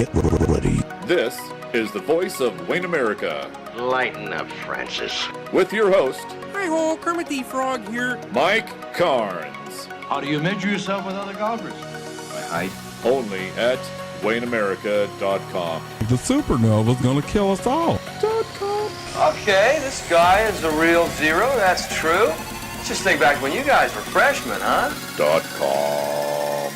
Get ready. This is the voice of Wayne America. Lighten up, Francis. With your host, Hi-ho, Kermit the Frog here. Mike Carnes. How do you measure yourself with other golfers? By height. Only at WayneAmerica.com. The supernova's gonna kill us all. Okay, this guy is the real zero, that's true. Let's just think back when you guys were freshmen, huh? .com.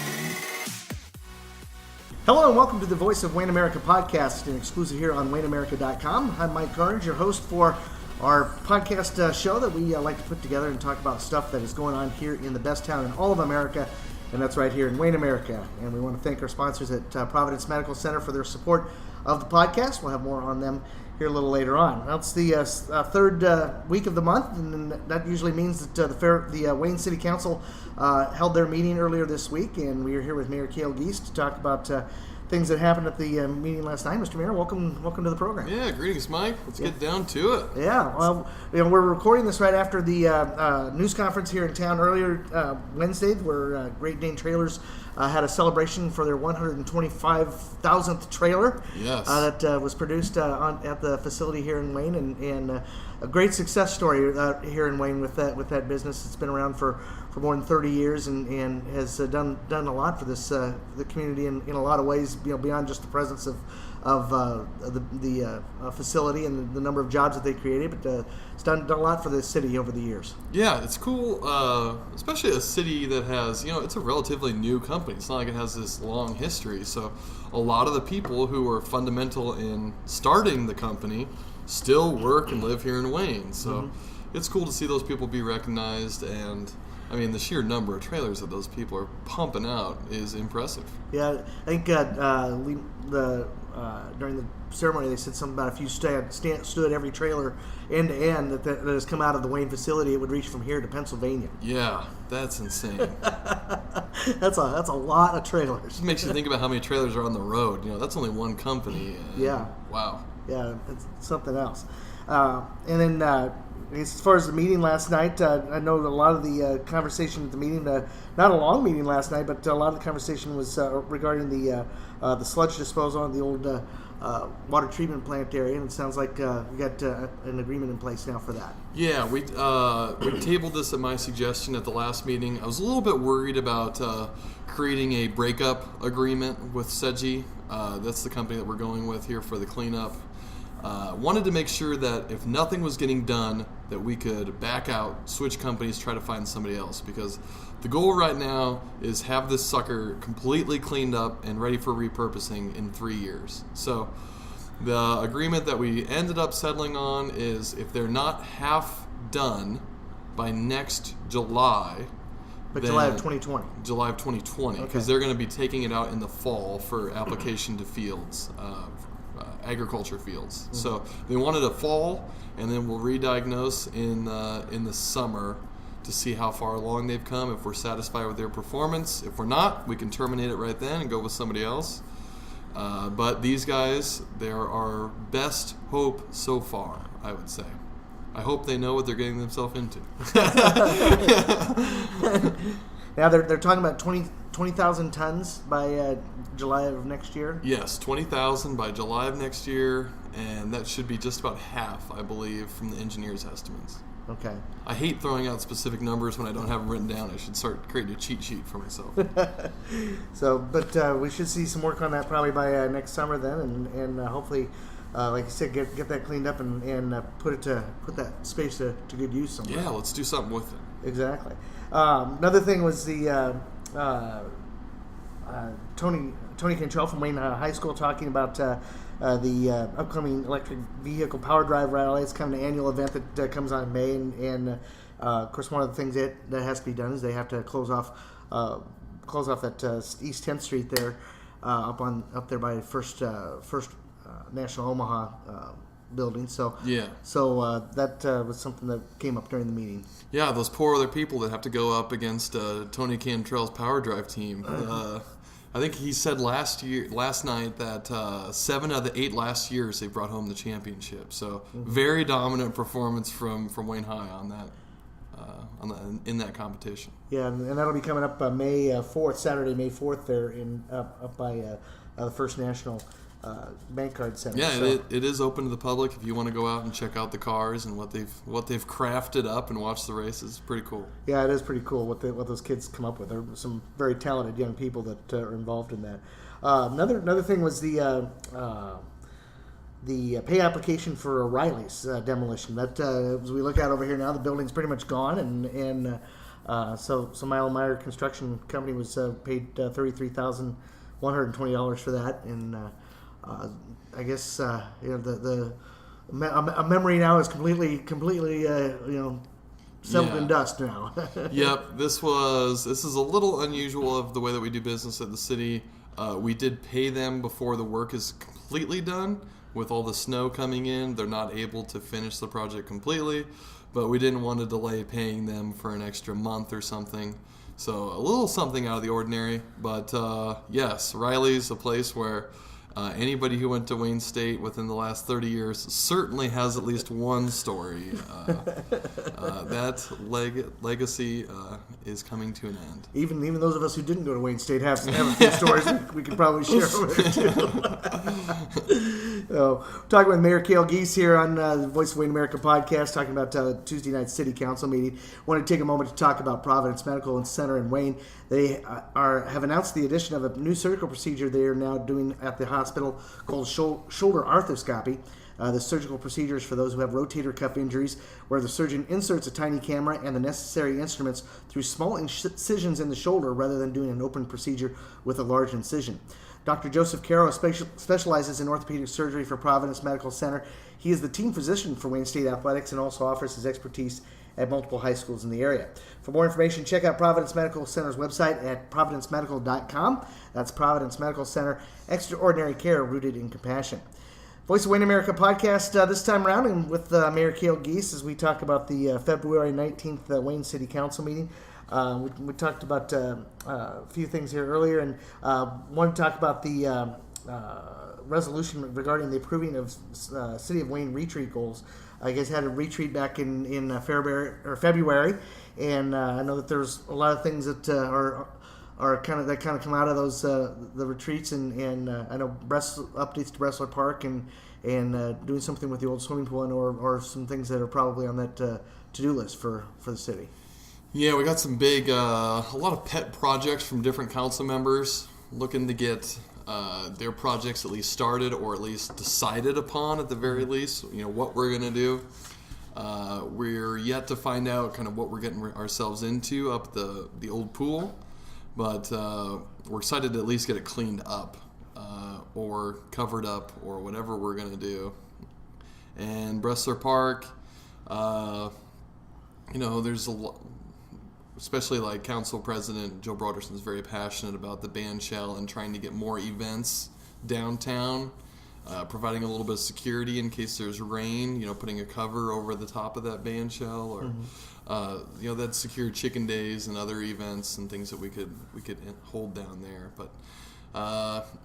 Hello and welcome to the Voice of Wayne America podcast, an exclusive here on WayneAmerica.com. I'm Mike Carnes, your host for our podcast show that we like to put together and talk about stuff that is going on here in the best town in all of America, and that's right here in Wayne America. And we want to thank our sponsors at Providence Medical Center for their support of the podcast. We'll have more on them here a little later on. Now, it's the third week of the month, and that usually means that the Wayne City Council held their meeting earlier this week, and we are here with Mayor Cale Giese to talk about things that happened at the meeting last night. Mr. Mayor, welcome to the program. Yeah, greetings, Mike. Let's get down to it. Yeah, well, we're recording this right after the news conference here in town earlier Wednesday, where Great Dane Trailers had a celebration for their 125,000th trailer. Yes. That was produced at the facility here in Wayne, and a great success story here in Wayne with that business. It's been around for more than 30 years and has done a lot for this the community in a lot of ways, beyond just the presence of the facility and the number of jobs that they created, but it's done a lot for the city over the years. Yeah, it's cool, especially a city that has, it's a relatively new company. It's not like it has this long history. So a lot of the people who were fundamental in starting the company still work and live here in Wayne. So It's cool to see those people be recognized, and I mean, the sheer number of trailers that those people are pumping out is impressive. Yeah, I think during the ceremony they said something about if you stood every trailer end to end that has come out of the Wayne facility, it would reach from here to Pennsylvania. Yeah, that's insane. That's a lot of trailers. It just makes you think about how many trailers are on the road. That's only one company. Yeah. Wow. Yeah, it's something else. And then as far as the meeting last night, I know a lot of the conversation at the meeting, not a long meeting last night, but a lot of the conversation was regarding the sludge disposal on the old water treatment plant area, and it sounds like we got an agreement in place now for that. Yeah, we tabled this at my suggestion at the last meeting. I was a little bit worried about creating a breakup agreement with Sedgy. That's the company that we're going with here for the cleanup. Wanted to make sure that if nothing was getting done, that we could back out, switch companies, try to find somebody else. Because the goal right now is have this sucker completely cleaned up and ready for repurposing in 3 years. So the agreement that we ended up settling on is if they're not half done by next July. But July of 2020. July of 2020, because they're going to be taking it out in the fall for application to fields. Agriculture fields. Mm-hmm. So they wanted a fall, and then we'll re-diagnose in the summer to see how far along they've come, if we're satisfied with their performance. If we're not, we can terminate it right then and go with somebody else. But these guys, they're our best hope so far, I would say. I hope they know what they're getting themselves into. Now they're talking about 20,000 tons by July of next year? Yes, 20,000 by July of next year, and that should be just about half, I believe, from the engineers' estimates. Okay. I hate throwing out specific numbers when I don't have them written down. I should start creating a cheat sheet for myself. But we should see some work on that probably by next summer then, and hopefully, like you said, get that cleaned up and put that space to good use somewhere. Yeah, let's do something with it. Exactly. Another thing was the Tony Cantrell from Wayne High School talking about the upcoming electric vehicle power drive rally. It's kind of an annual event that comes on in May, and of course one of the things that has to be done is they have to close off that East 10th Street there, up there by First National Omaha building. So that was something that came up during the meeting. Yeah, those poor other people that have to go up against Tony Cantrell's power drive team. I think he said last night that 7 out of the 8 last years they brought home the championship. So very dominant performance from Wayne High on that. In that competition. Yeah, and that'll be coming up May 4th, Saturday, May 4th there up by the First National Bank Card Center. Yeah, So, it is open to the public if you want to go out and check out the cars and what they've crafted up and watch the races. It's pretty cool. yeah, it is pretty cool what those kids come up with. There are some very talented young people that are involved in that. Another thing was the pay application for O'Reilly's demolition. That as we look out over here now, the building's pretty much gone, and so Mile Meyer Construction Company was paid $33,120 for that, and I guess a memory now is completely settled in dust now. Yep, this is a little unusual of the way that we do business at the city. We did pay them before the work is completely done. With all the snow coming in, they're not able to finish the project completely, but we didn't want to delay paying them for an extra month or something. So a little something out of the ordinary, but yes, Riley's a place where anybody who went to Wayne State within the last 30 years certainly has at least one story. That legacy is coming to an end. Even those of us who didn't go to Wayne State have a few stories we could probably share with it too. So, talking with Mayor Cale Giese here on the Voice of Wayne America podcast, talking about Tuesday night's City Council meeting. I want to take a moment to talk about Providence Medical Center in Wayne. They have announced the addition of a new surgical procedure they are now doing at the hospital called shoulder arthroscopy. The surgical procedure is for those who have rotator cuff injuries, where the surgeon inserts a tiny camera and the necessary instruments through small incisions in the shoulder rather than doing an open procedure with a large incision. Dr. Joseph Caro specializes in orthopedic surgery for Providence Medical Center. He is the team physician for Wayne State Athletics and also offers his expertise at multiple high schools in the area. For more information, check out Providence Medical Center's website at providencemedical.com. That's Providence Medical Center, extraordinary care rooted in compassion. Voice of Wayne America podcast this time around, and with Mayor Cale Giese as we talk about the February 19th Wayne City Council meeting. We talked about a few things here earlier, and want to talk about the resolution regarding the approving of City of Wayne retreat goals. I guess had a retreat back in February, and I know that there's a lot of things that are kind of come out of those the retreats, and I know updates to Bressler Park and doing something with the old swimming pool, or some things that are probably on that to-do list for the city. Yeah, we got some big, a lot of pet projects from different council members looking to get their projects at least started, or at least decided upon at the very least, what we're going to do. We're yet to find out kind of what we're getting ourselves into up the old pool, but we're excited to at least get it cleaned up or covered up or whatever we're going to do. And Bressler Park, there's a lot. Especially like Council President Joe Broderson's very passionate about the band shell and trying to get more events downtown, providing a little bit of security in case there's rain, putting a cover over the top of that band shell, or that secure chicken days and other events and things that we could hold down there. But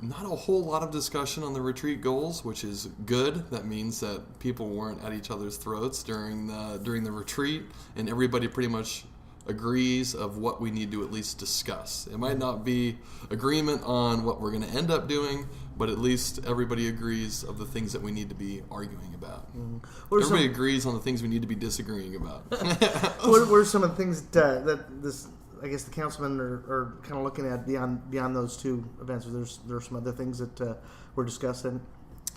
not a whole lot of discussion on the retreat goals, which is good. That means that people weren't at each other's throats during the retreat, and everybody pretty much agrees of what we need to at least discuss. It might not be agreement on what we're going to end up doing, but at least everybody agrees of the things that we need to be arguing about. Everybody agrees on the things we need to be disagreeing about. What are some of the things that this, I guess, the councilmen are kind of looking at beyond those two events? There's some other things that we're discussing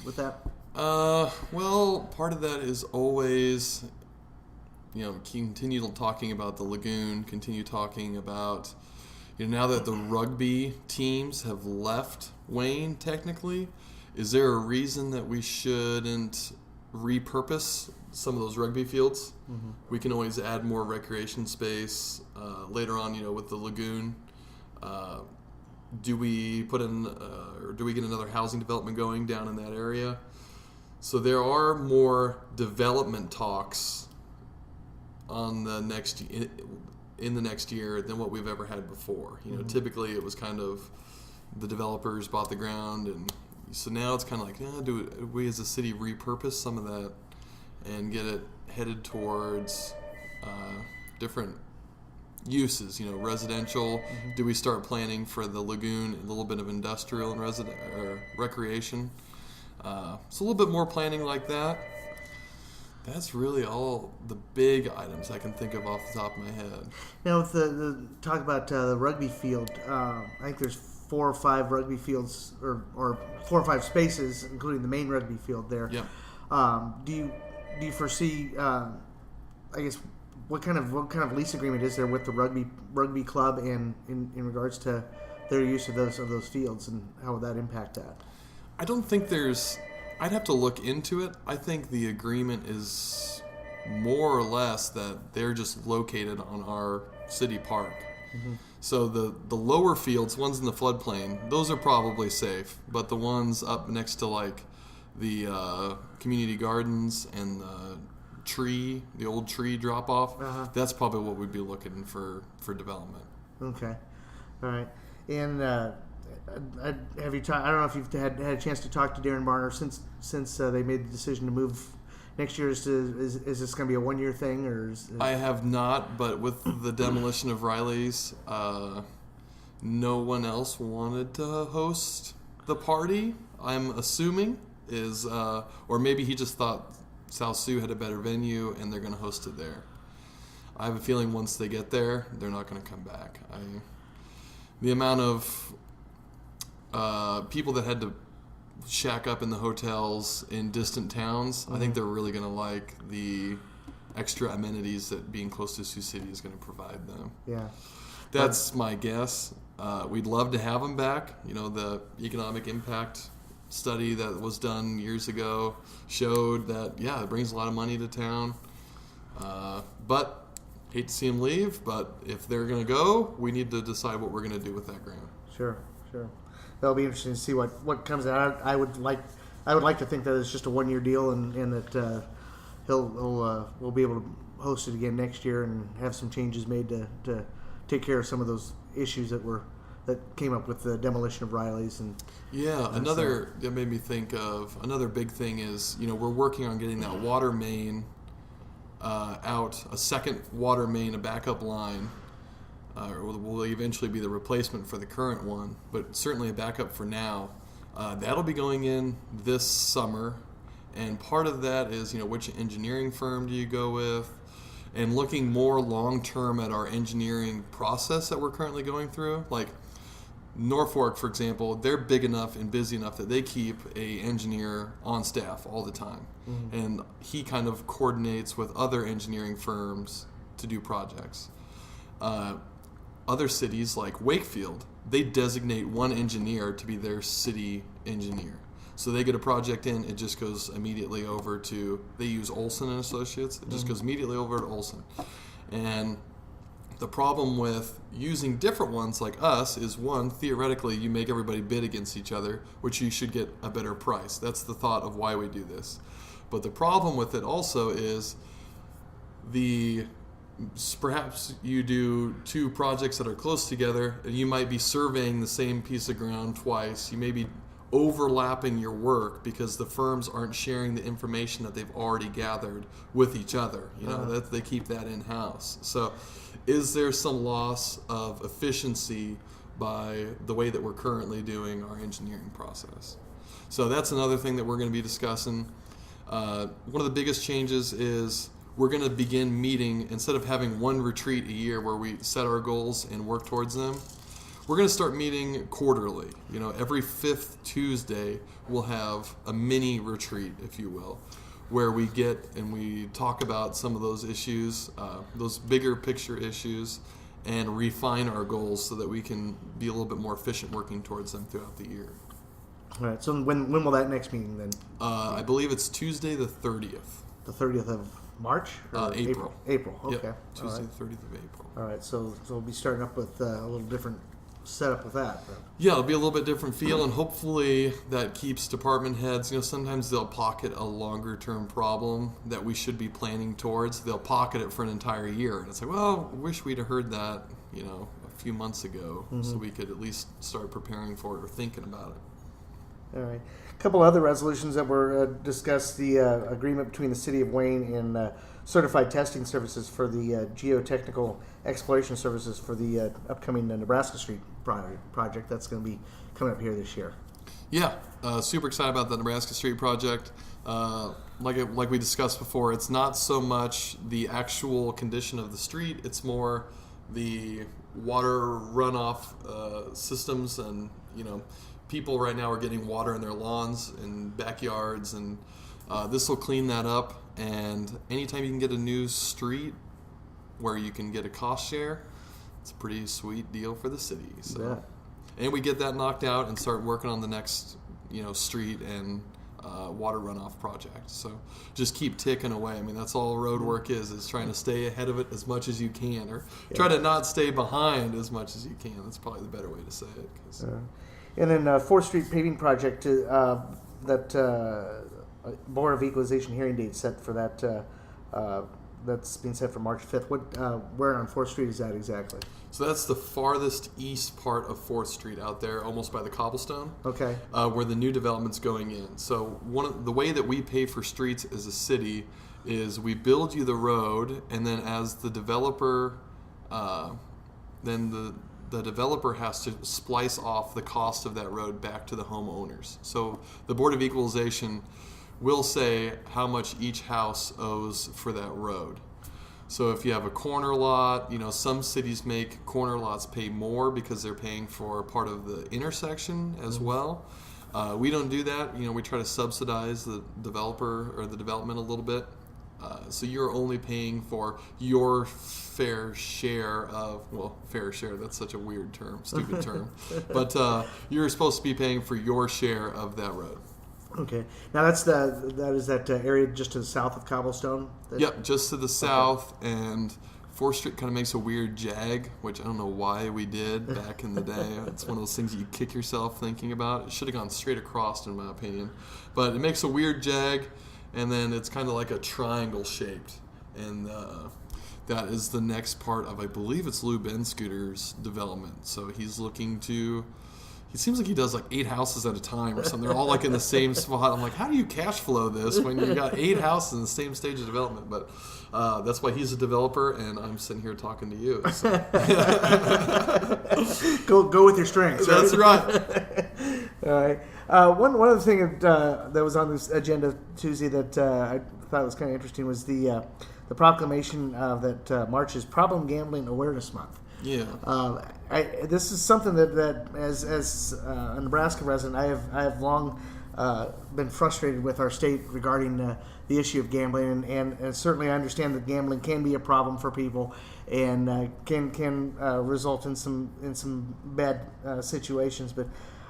with that? Well, part of that is always, continue talking about the lagoon, continue talking about, now that the rugby teams have left Wayne, technically, is there a reason that we shouldn't repurpose some of those rugby fields? Mm-hmm. We can always add more recreation space later on, with the lagoon. Do we put in, or do we get another housing development going down in that area? So there are more development talks in the next year than what we've ever had before. Typically it was kind of the developers bought the ground, and so now it's kind of like, do we as a city repurpose some of that and get it headed towards different uses. Residential. Do we start planning for the lagoon, a little bit of industrial and recreation? It's a little bit more planning like that. That's really all the big items I can think of off the top of my head. Now, with the talk about the rugby field, I think there's 4 or 5 rugby fields, or 4 or 5 spaces, including the main rugby field there. Yeah. Do you foresee? I guess what kind of lease agreement is there with the rugby club, and in regards to their use of those fields, and how would that impact that? I don't think there's. I'd have to look into it. I think the agreement is more or less that they're just located on our city park. Mm-hmm. So the lower fields, ones in the floodplain, those are probably safe. But the ones up next to like the community gardens and the old tree drop off, that's probably what we'd be looking for development. Okay, all right. And have you I don't know if you've had a chance to talk to Darren Barner since they made the decision to move next year. Is this going to be a 1-year thing, or? I have not, but with the demolition of Riley's, no one else wanted to host the party. I'm assuming or maybe he just thought South Sioux had a better venue and they're going to host it there. I have a feeling once they get there, they're not going to come back. The amount of people that had to shack up in the hotels in distant towns, I think they're really going to like the extra amenities that being close to Sioux City is going to provide them. Yeah. That's my guess. We'd love to have them back. The economic impact study that was done years ago showed that, it brings a lot of money to town. But hate to see them leave, but if they're going to go, we need to decide what we're going to do with that ground. Sure. That'll be interesting to see what comes out. I would like to think that it's just a 1-year deal, and that we'll be able to host it again next year and have some changes made to take care of some of those issues that came up with the demolition of Riley's. And that made me think of another big thing is we're working on getting that water main out, a second water main, a backup line. Will eventually be the replacement for the current one, but certainly a backup for now. That'll be going in this summer, and part of that is which engineering firm do you go with, and looking more long term at our engineering process that we're currently going through. Like Norfolk, for example, they're big enough and busy enough that they keep a engineer on staff all the time, and he kind of coordinates with other engineering firms to do projects. Other cities like Wakefield, they designate one engineer to be their city engineer. So they get a project in, it just goes immediately over to, they use Olson and Associates, it just goes immediately over to Olson. And the problem with using different ones like us is, one, theoretically you make everybody bid against each other, which you should get a better price. That's the thought of why we do this. But the problem with it also is perhaps you do 2 projects that are close together, and you might be surveying the same piece of ground twice. You may be overlapping your work because the firms aren't sharing the information that they've already gathered with each other. That they keep that in-house. So is there some loss of efficiency by the way that we're currently doing our engineering process? So that's another thing that we're going to be discussing. One of the biggest changes is we're going to begin meeting, instead of having one retreat a year where we set our goals and work towards them, we're going to start meeting quarterly. Every 5th Tuesday we'll have a mini retreat, if you will, where we get and we talk about some of those issues, those bigger picture issues, and refine our goals so that we can be a little bit more efficient working towards them throughout the year. All right. So when will that next meeting then? I believe it's Tuesday the 30th. The 30th of March? Or April. April. Okay. Yep. Tuesday the 30th of April. All right. So we'll be starting up with a little different setup with that. Yeah, it'll be a little bit different feel, and hopefully that keeps department heads. Sometimes they'll pocket a longer term problem that we should be planning towards. They'll pocket it for an entire year, and it's like, well, I wish we'd have heard that, a few months ago, so we could at least start preparing for it or thinking about it. All right. couple other resolutions that were discussed, the agreement between the City of Wayne and certified testing services for the geotechnical exploration services for the upcoming Nebraska Street project that's going to be coming up here this year. Yeah, super excited about the Nebraska Street project. Like we discussed before, it's not so much the actual condition of the street, it's more the water runoff systems, and people right now are getting water in their lawns and backyards, and this will clean that up. And anytime you can get a new street where you can get a cost share, it's a pretty sweet deal for the city. So, and we get that knocked out and start working on the next, street and water runoff project. So just keep ticking away. I mean, that's all road work is trying to stay ahead of it as much as you can, or try to not stay behind as much as you can. That's probably the better way to say it. And then 4th Street paving project, that Board of Equalization hearing date set for that. That's being set for March 5th. Where on 4th Street is that exactly? So that's the farthest east part of 4th Street out there, almost by the cobblestone. Okay. Where the new development's going in. So the way that we pay for streets as a city is we build you the road, and then as the developer, then the developer has to splice off the cost of that road back to the homeowners. So the Board of Equalization will say how much each house owes for that road. So if you have a corner lot, some cities make corner lots pay more because they're paying for part of the intersection as well. We don't do that. We try to subsidize the developer or the development a little bit. So you're only paying for your fair share of, fair share, that's such a weird term, stupid term. But you're supposed to be paying for your share of that road. Okay. Now that is that area just to the south of Cobblestone? Yep, just to the south, and 4th Street kind of makes a weird jag, which I don't know why we did back in the day. It's one of those things you kick yourself thinking about. It should have gone straight across, in my opinion. But it makes a weird jag, and then it's kind of like a triangle shaped. And that is the next part of, I believe it's Lou Benscooter's development. So he's looking to... It seems like he does like 8 houses at a time or something. They're all like in the same spot. I'm like, how do you cash flow this when you got 8 houses in the same stage of development? But that's why he's a developer, and I'm sitting here talking to you. So. Go with your strengths. Right? That's right. All right. One other thing that was on this agenda Tuesday that I thought was kind of interesting was the proclamation that March is Problem Gambling Awareness Month. Yeah. This is something that as a Nebraska resident, I have long been frustrated with our state regarding the issue of gambling, and certainly I understand that gambling can be a problem for people and can result in some bad situations. But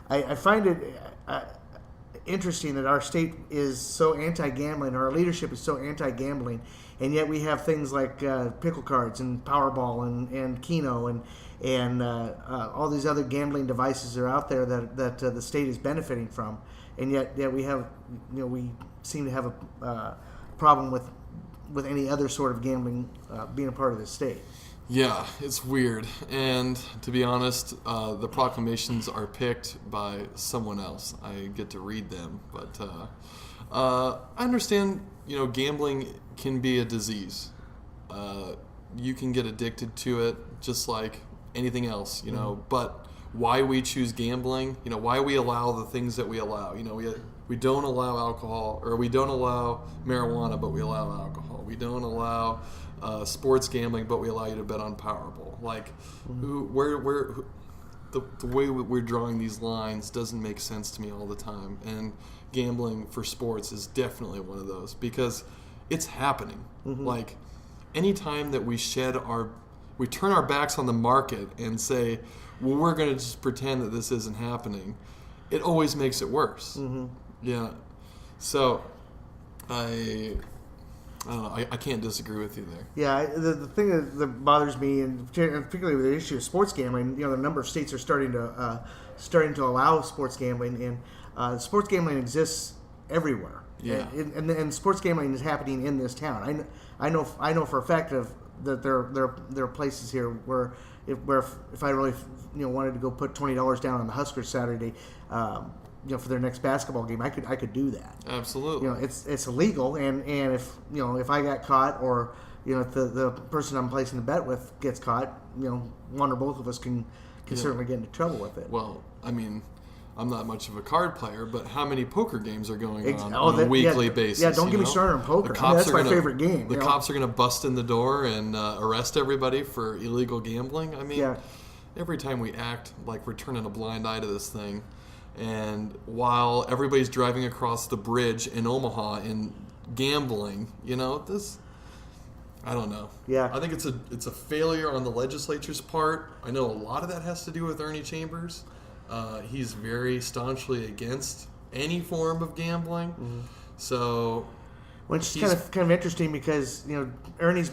I find it interesting that our state is so anti-gambling, or our leadership is so anti-gambling, and yet we have things like pickle cards and Powerball and Keno and all these other gambling devices are out there that the state is benefiting from, and yet we have we seem to have a problem with any other sort of gambling being a part of the state. Yeah, it's weird. And to be honest, the proclamations are picked by someone else. I get to read them. But I understand, gambling can be a disease. You can get addicted to it just like anything else, But why we choose gambling, why we allow the things that we allow. We don't allow alcohol, or we don't allow marijuana, but we allow alcohol. We don't allow sports gambling, but we allow you to bet on Powerball. Like, the way we're drawing these lines doesn't make sense to me all the time. And gambling for sports is definitely one of those, because it's happening. Mm-hmm. Like, anytime that we turn our backs on the market and say, well, we're going to just pretend that this isn't happening, it always makes it worse. Mm-hmm. Yeah. So, I don't know. I can't disagree with you there. Yeah, the thing that bothers me, and particularly with the issue of sports gambling, the number of states are starting to allow sports gambling, and sports gambling exists everywhere. Yeah, and sports gambling is happening in this town. I know for a fact that there are places here where if I really wanted to go put $20 down on the Huskers Saturday, for their next basketball game, I could do that. Absolutely. It's illegal, and if I got caught, or if the person I'm placing the bet with gets caught, one or both of us can certainly get into trouble with it. Well, I mean, I'm not much of a card player, but how many poker games are going on a weekly basis? Yeah, don't get me started on poker. That's my favorite game. The cops are going to bust in the door and arrest everybody for illegal gambling. I mean, every time we act like we're turning a blind eye to this thing, and while everybody's driving across the bridge in Omaha and gambling, this... I don't know. Yeah. I think it's a failure on the legislature's part. I know a lot of that has to do with Ernie Chambers. He's very staunchly against any form of gambling. Mm-hmm. So, which is kind of interesting because Ernie's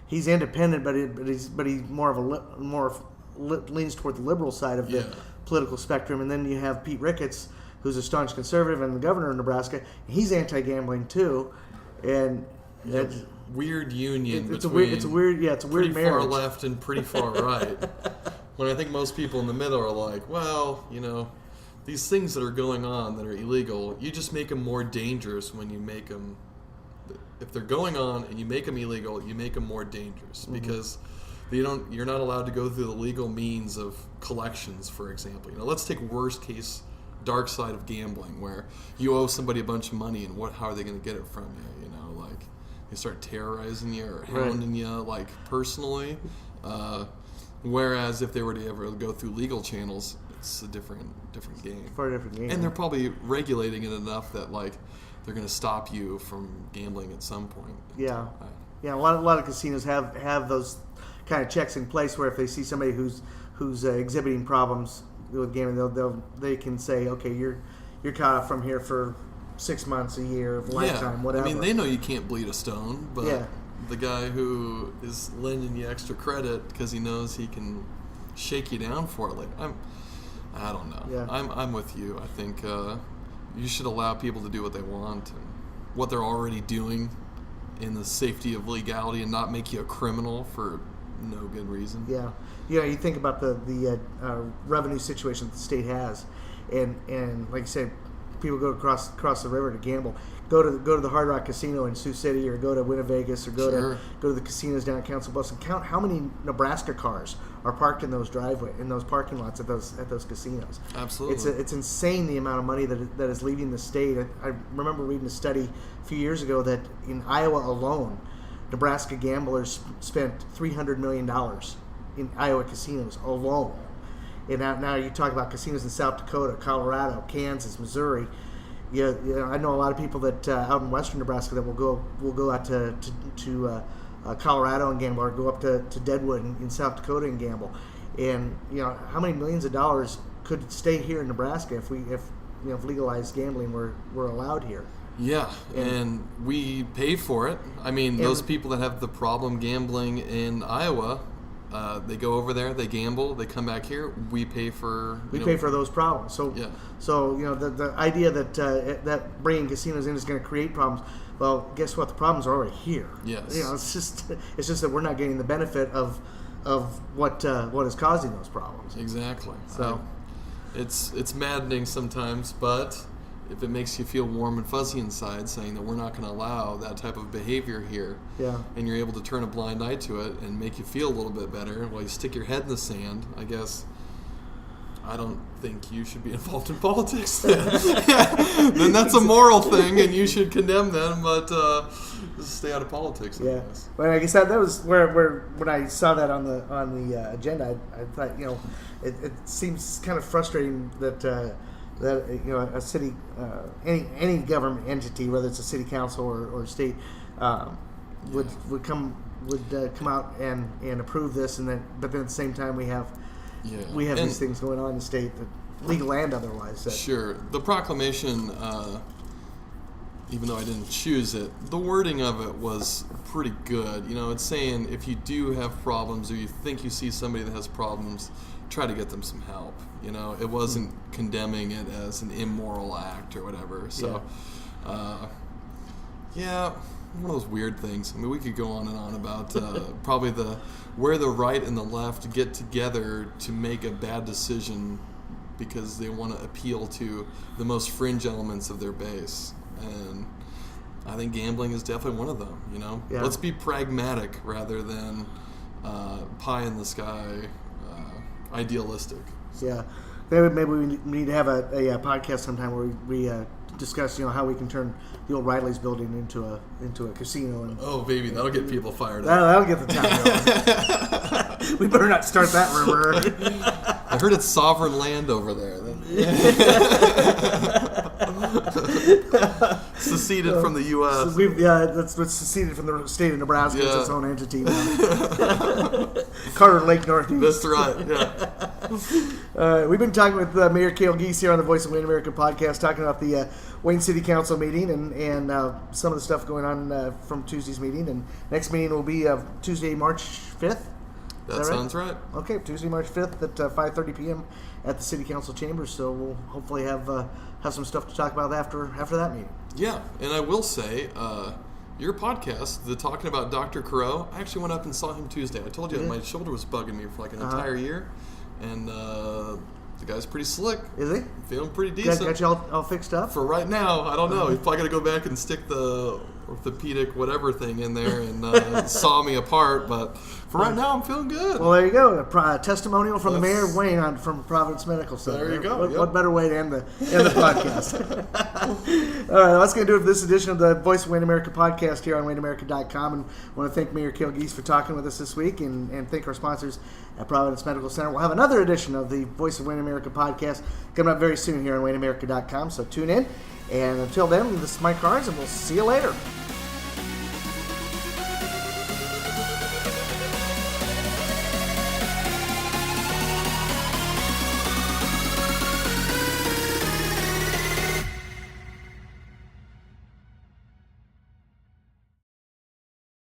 he's independent, but he's more of leans toward the liberal side of the political spectrum. And then you have Pete Ricketts, who's a staunch conservative and the governor of Nebraska. He's anti-gambling too, and that's weird union. It's a weird pretty marriage. Far left and pretty far right. When I think most people in the middle are like, well, these things that are going on that are illegal, you just make them more dangerous when you make them. If they're going on and you make them illegal, you make them more dangerous because you're not allowed to go through the legal means of collections, for example. Let's take worst case dark side of gambling where you owe somebody a bunch of money and how are they going to get it from you? They start terrorizing you or hounding you personally. Whereas if they were to ever go through legal channels, it's a different game. Far different game. And they're probably regulating it enough that they're going to stop you from gambling at some point. Yeah. A lot of casinos have those kind of checks in place where if they see somebody who's exhibiting problems with gambling, they can say, okay, you're cut off from here for 6 months, a year, lifetime, whatever. I mean, they know you can't bleed a stone, but the guy who is lending you extra credit because he knows he can shake you down for it, I don't know. Yeah. I'm with you. I think you should allow people to do what they want and what they're already doing in the safety of legality and not make you a criminal for no good reason. Yeah. You think about the revenue situation that the state has, and like you said, people go across the river to gamble. Go to the Hard Rock Casino in Sioux City, or go to Winnevegas, or go to the casinos down at Council Bluffs, and count how many Nebraska cars are parked in those parking lots at those casinos. Absolutely, it's insane the amount of money that is leaving the state. I remember reading a study a few years ago that in Iowa alone, Nebraska gamblers spent $300 million in Iowa casinos alone. And now you talk about casinos in South Dakota, Colorado, Kansas, Missouri. I know a lot of people that out in western Nebraska that will go out to Colorado and gamble, or go up to Deadwood in South Dakota and gamble. And how many millions of dollars could stay here in Nebraska if legalized gambling were allowed here? Yeah, and we pay for it. I mean, those people that have the problem gambling in Iowa. They go over there, they gamble, they come back here. We pay for pay for those problems. So the idea that bringing casinos in is going to create problems. Well, guess what? The problems are already here. Yes. It's just that we're not getting the benefit of what is causing those problems. Exactly. So it's maddening sometimes, but if it makes you feel warm and fuzzy inside, saying that we're not going to allow that type of behavior here, and you're able to turn a blind eye to it and make you feel a little bit better while you stick your head in the sand, I guess I don't think you should be involved in politics then. Then that's a moral thing, and you should condemn them, but just stay out of politics, I guess. Well, I guess that was where when I saw that on the agenda, I thought, it seems kind of frustrating that a city, any government entity, whether it's a city council or state, would come out and approve this, but then at the same time we have these things going on in the state, that legal and otherwise. Sure, the proclamation, even though I didn't choose it, the wording of it was pretty good. It's saying if you do have problems or you think you see somebody that has problems, try to get them some help. It wasn't condemning it as an immoral act or whatever. So, one of those weird things. I mean, we could go on and on about probably where the right and the left get together to make a bad decision because they want to appeal to the most fringe elements of their base. And I think gambling is definitely one of them, you know? Yeah. Let's be pragmatic rather than pie in the sky, idealistic. Yeah, maybe we need to have a podcast sometime where we discuss, how we can turn the old Riley's building into a casino. And Oh, baby, that'll get people fired up. that'll get the town going. We better not start that rumor. I heard it's sovereign land over there. Seceded from the U.S. That's what's seceded from the state of Nebraska. It's Yeah. its own entity now. Carter Lake Northeast. That's right, yeah. We've been talking with Mayor Cale Giese here on the Voice of Wayne America podcast, talking about the Wayne City Council meeting and some of the stuff going on from Tuesday's meeting. And next meeting will be Tuesday, March 5th. That sounds right. Okay, Tuesday, March 5th at 5:30 p.m. at the City Council chambers. So we'll hopefully have some stuff to talk about after that meeting. Yeah, and I will say, your podcast, the Talking About Dr. Crow, I actually went up and saw him Tuesday. I told you my shoulder was bugging me for like an entire year, and the guy's pretty slick. Is he? Feeling pretty decent. Got you all fixed up? For right now, I don't know. He's probably going to go back and stick the orthopedic whatever thing in there and saw me apart, but for right now, I'm feeling good. Well, there you go. A testimonial from the Mayor of Wayne from Providence Medical Center. There you go. What better way to end the podcast? All right, that's going to do it for this edition of the Voice of Wayne America podcast here on WayneAmerica.com. And I want to thank Mayor Cale Giese for talking with us this week and thank our sponsors at Providence Medical Center. We'll have another edition of the Voice of Wayne America podcast coming up very soon here on WayneAmerica.com, so tune in. And until then, this is Mike Carnes, and we'll see you later.